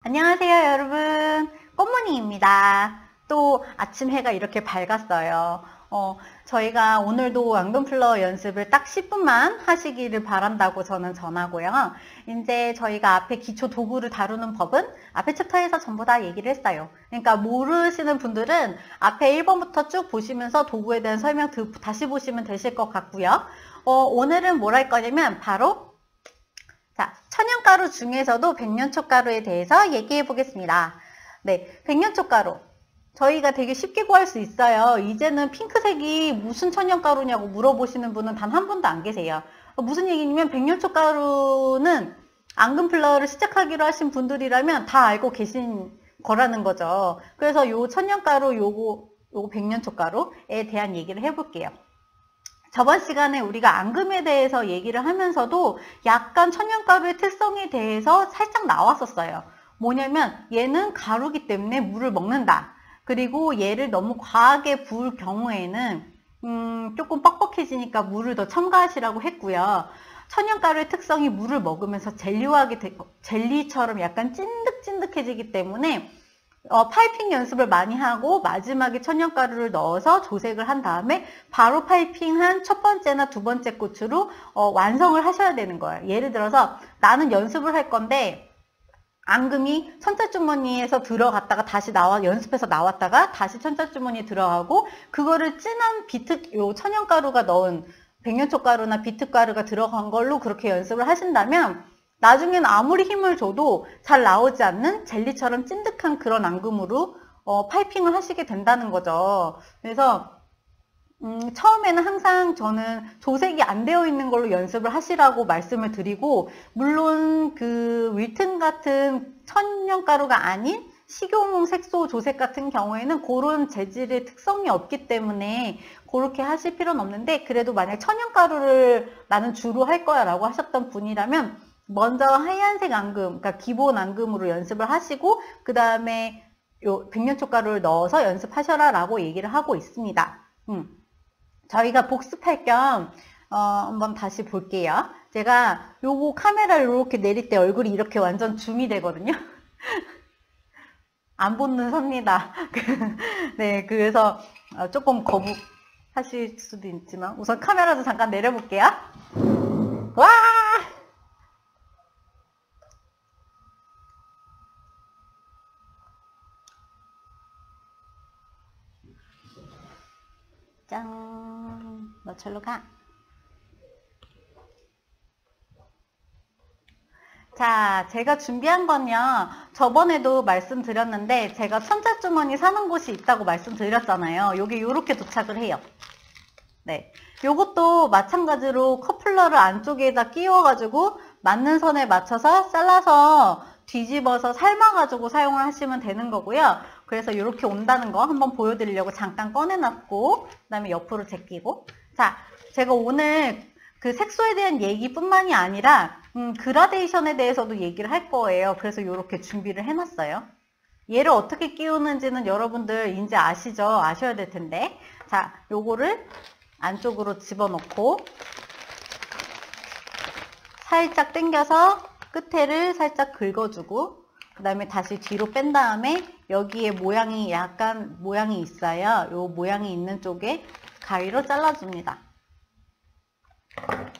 안녕하세요, 여러분. 꽃무늬입니다. 또 아침 해가 이렇게 밝았어요. 저희가 오늘도 앙금플러 연습을 딱 10분만 하시기를 바란다고 저는 전하고요. 이제 저희가 앞에 기초 도구를 다루는 법은 앞에 챕터에서 전부 다 얘기를 했어요. 그러니까 모르시는 분들은 앞에 1번부터 쭉 보시면서 도구에 대한 설명 다시 보시면 되실 것 같고요. 오늘은 뭘 할 거냐면 바로 자, 천연가루 중에서도 백년초가루에 대해서 얘기해 보겠습니다. 네, 백년초가루. 저희가 되게 쉽게 구할 수 있어요. 이제는 핑크색이 무슨 천연가루냐고 물어보시는 분은 단 한 분도 안 계세요. 무슨 얘기냐면 백년초가루는 앙금플러를 시작하기로 하신 분들이라면 다 알고 계신 거라는 거죠. 그래서 요 천연가루, 요거 백년초가루에 대한 얘기를 해볼게요. 저번 시간에 우리가 앙금에 대해서 얘기를 하면서도 약간 천연가루의 특성에 대해서 살짝 나왔었어요. 뭐냐면 얘는 가루기 때문에 물을 먹는다. 그리고 얘를 너무 과하게 부을 경우에는 조금 뻑뻑해지니까 물을 더 첨가하시라고 했고요. 천연가루의 특성이 물을 먹으면서 젤리처럼 약간 찐득찐득해지기 때문에 파이핑 연습을 많이 하고 마지막에 천연가루를 넣어서 조색을 한 다음에 바로 파이핑한 첫 번째나 두 번째 꽃으로 완성을 하셔야 되는 거예요. 예를 들어서 나는 연습을 할 건데 앙금이 천자주머니에서 들어갔다가 다시 연습해서 나왔다가 다시 천자주머니에 들어가고 그거를 진한 요 천연가루가 넣은 백년초가루나 비트가루가 들어간 걸로 그렇게 연습을 하신다면 나중에는 아무리 힘을 줘도 잘 나오지 않는 젤리처럼 찐득한 그런 앙금으로 파이핑을 하시게 된다는 거죠. 그래서 처음에는 항상 저는 조색이 안 되어 있는 걸로 연습을 하시라고 말씀을 드리고 물론 그 윌튼 같은 천연가루가 아닌 식용 색소 조색 같은 경우에는 그런 재질의 특성이 없기 때문에 그렇게 하실 필요는 없는데 그래도 만약 천연가루를 나는 주로 할 거야 라고 하셨던 분이라면 먼저 하얀색 앙금, 그러니까 기본 앙금으로 연습을 하시고 그 다음에 요 백년초가루를 넣어서 연습하셔라 라고 얘기를 하고 있습니다. 저희가 복습할 겸 한번 다시 볼게요. 제가 요거 카메라를 이렇게 내릴 때 얼굴이 이렇게 완전 줌이 되거든요. 안 보는 섭니다. 네, 그래서 조금 거북하실 수도 있지만 우선 카메라도 잠깐 내려볼게요. 와! 짠! 너 절로 가. 자, 제가 준비한 건요. 저번에도 말씀드렸는데 제가 천자주머니 사는 곳이 있다고 말씀드렸잖아요. 요게 요렇게 도착을 해요. 네, 요것도 마찬가지로 커플러를 안쪽에다 끼워가지고 맞는 선에 맞춰서 잘라서 뒤집어서 삶아가지고 사용을 하시면 되는 거고요. 그래서 이렇게 온다는 거 한번 보여드리려고 잠깐 꺼내놨고 그 다음에 옆으로 제끼고 자, 제가 오늘 그 색소에 대한 얘기뿐만이 아니라 그라데이션에 대해서도 얘기를 할 거예요. 그래서 이렇게 준비를 해놨어요. 얘를 어떻게 끼우는지는 여러분들 이제 아시죠? 아셔야 될 텐데 자, 요거를 안쪽으로 집어넣고 살짝 당겨서 끝에를 살짝 긁어주고 그 다음에 다시 뒤로 뺀 다음에 여기에 약간 모양이 있어요. 요 모양이 있는 쪽에 가위로 잘라줍니다.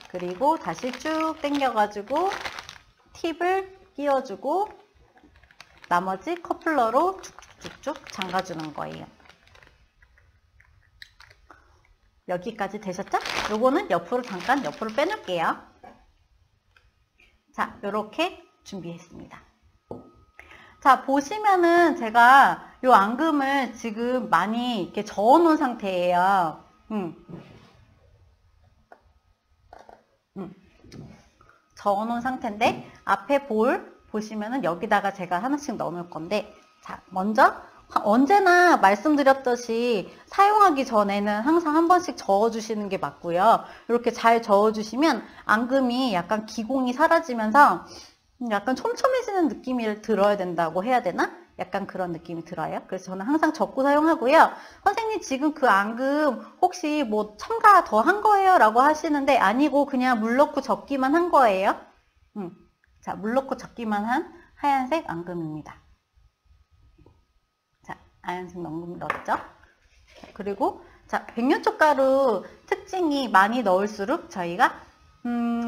그리고 다시 쭉 당겨가지고 팁을 끼워주고 나머지 커플러로 쭉쭉쭉 잠가주는 거예요. 여기까지 되셨죠? 요거는 잠깐 옆으로 빼놓을게요. 자, 요렇게 준비했습니다. 자, 보시면은 제가 요 앙금을 지금 많이 이렇게 저어 놓은 상태예요. 저어 놓은 상태인데 앞에 보시면은 여기다가 제가 하나씩 넣어 놓을 건데 자, 먼저 언제나 말씀드렸듯이 사용하기 전에는 항상 한 번씩 저어주시는 게 맞고요. 이렇게 잘 저어주시면 앙금이 약간 기공이 사라지면서 약간 촘촘해지는 느낌이 들어야 된다고 해야 되나? 약간 그런 느낌이 들어요. 그래서 저는 항상 접고 사용하고요. 선생님 지금 그 앙금 혹시 뭐 첨가 더 한 거예요? 라고 하시는데 아니고 그냥 물 넣고 접기만 한 거예요. 자, 물 넣고 접기만 한 하얀색 앙금입니다. 자, 하얀색 앙금 넣었죠? 그리고 자, 백년초가루 특징이 많이 넣을수록 저희가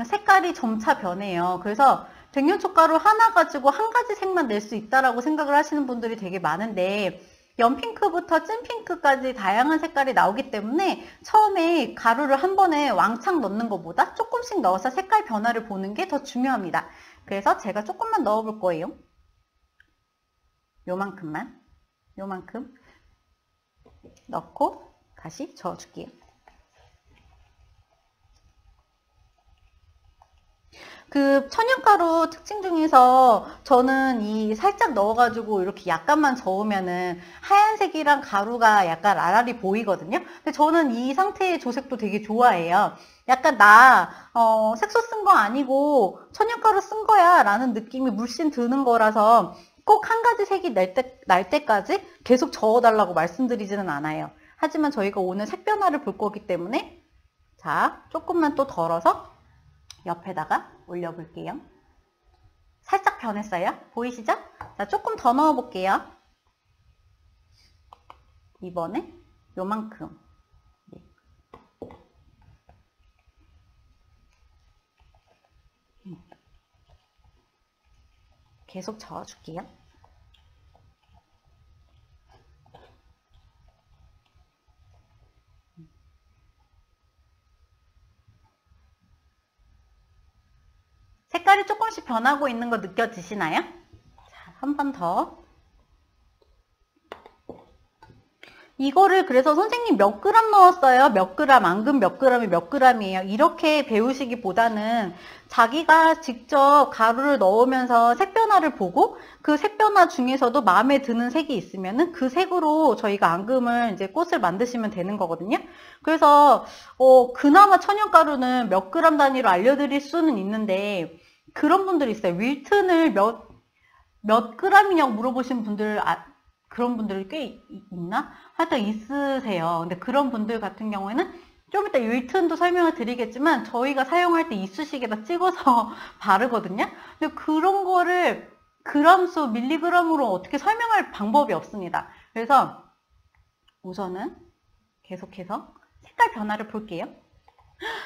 색깔이 점차 변해요. 그래서 백년초가루 하나 가지고 한 가지 색만 낼 수 있다라고 생각을 하시는 분들이 되게 많은데 연핑크부터 찐핑크까지 다양한 색깔이 나오기 때문에 처음에 가루를 한 번에 왕창 넣는 것보다 조금씩 넣어서 색깔 변화를 보는 게 더 중요합니다. 그래서 제가 조금만 넣어볼 거예요. 요만큼만, 요만큼 넣고 다시 저어줄게요. 그 천연가루 특징 중에서 저는 이 살짝 넣어가지고 이렇게 약간만 저으면은 하얀색이랑 가루가 약간 알알이 보이거든요. 근데 저는 이 상태의 조색도 되게 좋아해요. 약간 색소 쓴 거 아니고 천연가루 쓴 거야 라는 느낌이 물씬 드는 거라서 꼭 한 가지 색이 날 때까지 계속 저어달라고 말씀드리지는 않아요. 하지만 저희가 오늘 색 변화를 볼 거기 때문에 자, 조금만 또 덜어서 옆에다가 올려볼게요. 살짝 변했어요. 보이시죠? 자, 조금 더 넣어볼게요. 이번에 요만큼. 계속 저어줄게요. 색깔이 조금씩 변하고 있는 거 느껴지시나요? 자, 한 번 더. 이거를 그래서 선생님 몇 그램 넣었어요? 몇 그램, 앙금 몇 그램이 몇 그램이에요? 이렇게 배우시기보다는 자기가 직접 가루를 넣으면서 색 변화를 보고 그 색 변화 중에서도 마음에 드는 색이 있으면은 그 색으로 저희가 앙금을 이제 꽃을 만드시면 되는 거거든요. 그래서 그나마 천연가루는 몇 그램 단위로 알려드릴 수는 있는데 그런 분들이 있어요. 윌튼을 몇 그램이냐고 물어보신 분들 그런 분들이 꽤 있나? 하여튼 있으세요. 근데 그런 분들 같은 경우에는 좀 이따 윌튼도 설명을 드리겠지만 저희가 사용할 때 이쑤시개에다 찍어서 바르거든요. 근데 그런 거를 그람수, 밀리그램으로 어떻게 설명할 방법이 없습니다. 그래서 우선은 계속해서 색깔 변화를 볼게요.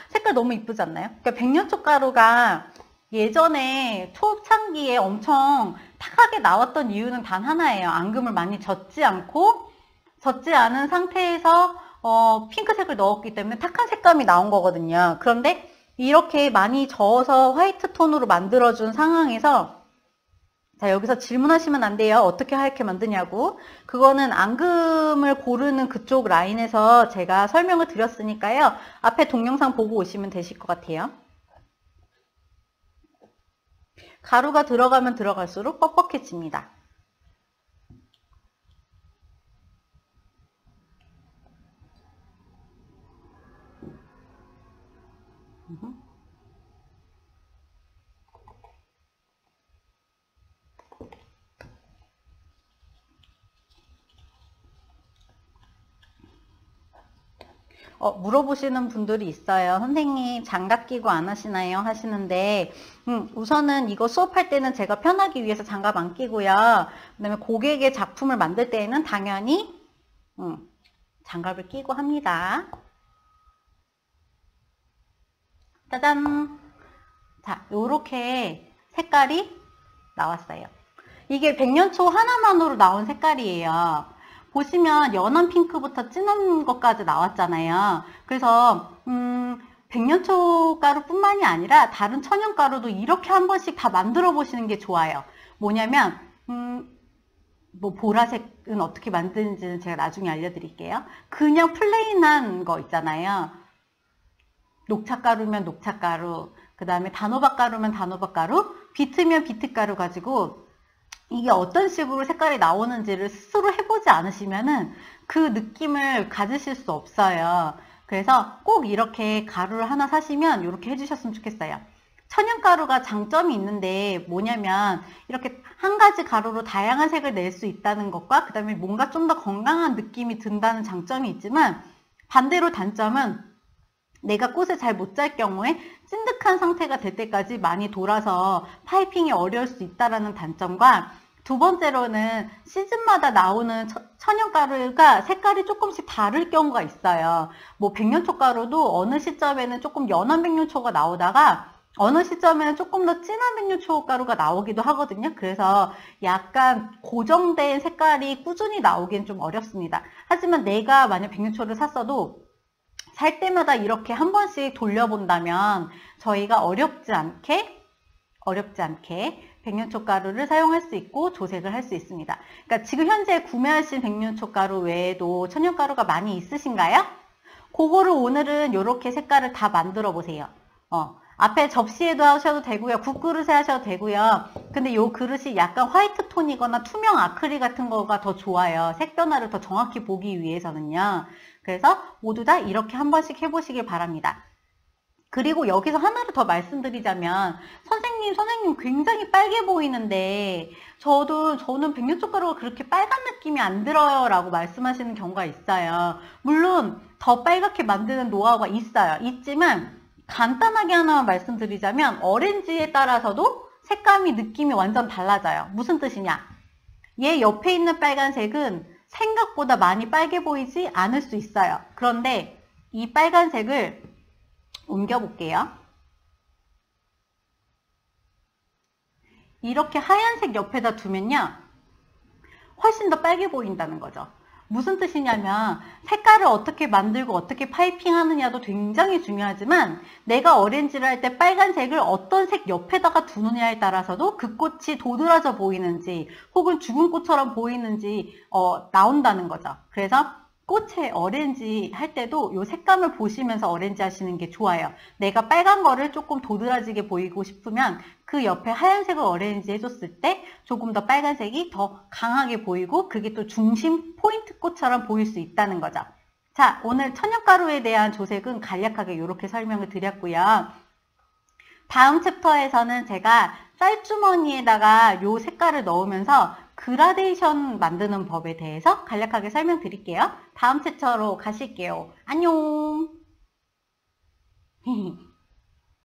색깔 너무 이쁘지 않나요? 그러니까 백년초가루가 예전에 초창기에 엄청 탁하게 나왔던 이유는 단 하나예요. 앙금을 많이 젓지 않은 상태에서 핑크색을 넣었기 때문에 탁한 색감이 나온 거거든요. 그런데 이렇게 많이 저어서 화이트 톤으로 만들어준 상황에서 자, 여기서 질문하시면 안 돼요. 어떻게 하얗게 만드냐고. 그거는 앙금을 고르는 그쪽 라인에서 제가 설명을 드렸으니까요. 앞에 동영상 보고 오시면 되실 것 같아요. 가루가 들어가면 들어갈수록 뻑뻑해집니다. 물어보시는 분들이 있어요. 선생님 장갑 끼고 안 하시나요? 하시는데 우선은 이거 수업할 때는 제가 편하기 위해서 장갑 안 끼고요. 그 다음에 고객의 작품을 만들 때에는 당연히 장갑을 끼고 합니다. 짜잔! 자, 요렇게 색깔이 나왔어요. 이게 백년초 하나만으로 나온 색깔이에요. 보시면 연한 핑크부터 진한 것까지 나왔잖아요. 그래서 백년초 가루뿐만이 아니라 다른 천연가루도 이렇게 한 번씩 다 만들어 보시는 게 좋아요. 뭐냐면 뭐 보라색은 어떻게 만드는지는 제가 나중에 알려드릴게요. 그냥 플레인한 거 있잖아요. 녹차가루면 녹차가루, 그 다음에 단호박가루면 단호박가루, 비트면 비트가루 가지고 이게 어떤 식으로 색깔이 나오는지를 스스로 해보지 않으시면은 그 느낌을 가지실 수 없어요. 그래서 꼭 이렇게 가루를 하나 사시면 이렇게 해주셨으면 좋겠어요. 천연가루가 장점이 있는데 뭐냐면 이렇게 한 가지 가루로 다양한 색을 낼 수 있다는 것과 그 다음에 뭔가 좀 더 건강한 느낌이 든다는 장점이 있지만 반대로 단점은 내가 꽃을 잘 못 잘 경우에 찐득한 상태가 될 때까지 많이 돌아서 파이핑이 어려울 수 있다는 단점과, 두 번째로는 시즌마다 나오는 천연가루가 색깔이 조금씩 다를 경우가 있어요. 뭐 백년초가루도 어느 시점에는 조금 연한 백년초가 나오다가 어느 시점에는 조금 더 진한 백년초 가루가 나오기도 하거든요. 그래서 약간 고정된 색깔이 꾸준히 나오기는 좀 어렵습니다. 하지만 내가 만약 백년초를 샀어도 살 때마다 이렇게 한 번씩 돌려본다면 저희가 어렵지 않게 백년초 가루를 사용할 수 있고 조색을 할 수 있습니다. 그러니까 지금 현재 구매하신 백년초 가루 외에도 천연가루가 많이 있으신가요? 그거를 오늘은 이렇게 색깔을 다 만들어 보세요. 앞에 접시에도 하셔도 되고요. 국그릇에 하셔도 되고요. 근데 이 그릇이 약간 화이트 톤이거나 투명 아크릴 같은 거가 더 좋아요. 색 변화를 더 정확히 보기 위해서는요. 그래서 모두 다 이렇게 한 번씩 해보시길 바랍니다. 그리고 여기서 하나를 더 말씀드리자면, 선생님 굉장히 빨개 보이는데 저는 백년초가루가 그렇게 빨간 느낌이 안 들어요 라고 말씀하시는 경우가 있어요. 물론 더 빨갛게 만드는 노하우가 있지만 간단하게 하나만 말씀드리자면, 오렌지에 따라서도 색감이 느낌이 완전 달라져요. 무슨 뜻이냐? 얘 옆에 있는 빨간색은 생각보다 많이 빨개 보이지 않을 수 있어요. 그런데 이 빨간색을 옮겨볼게요. 이렇게 하얀색 옆에다 두면요, 훨씬 더 빨개 보인다는 거죠. 무슨 뜻이냐면, 색깔을 어떻게 만들고 어떻게 파이핑 하느냐도 굉장히 중요하지만, 내가 오렌지를 할 때 빨간색을 어떤 색 옆에다가 두느냐에 따라서도 그 꽃이 도드라져 보이는지 혹은 죽은 꽃처럼 보이는지 나온다는 거죠. 그래서 꽃에 오렌지 할 때도 이 색감을 보시면서 오렌지 하시는 게 좋아요. 내가 빨간 거를 조금 도드라지게 보이고 싶으면 그 옆에 하얀색을 오렌지 해줬을 때 조금 더 빨간색이 더 강하게 보이고, 그게 또 중심 포인트 꽃처럼 보일 수 있다는 거죠. 자, 오늘 천연가루에 대한 조색은 간략하게 이렇게 설명을 드렸고요. 다음 챕터에서는 제가 쌀주머니에다가 이 색깔을 넣으면서 그라데이션 만드는 법에 대해서 간략하게 설명드릴게요. 다음 챕터로 가실게요. 안녕.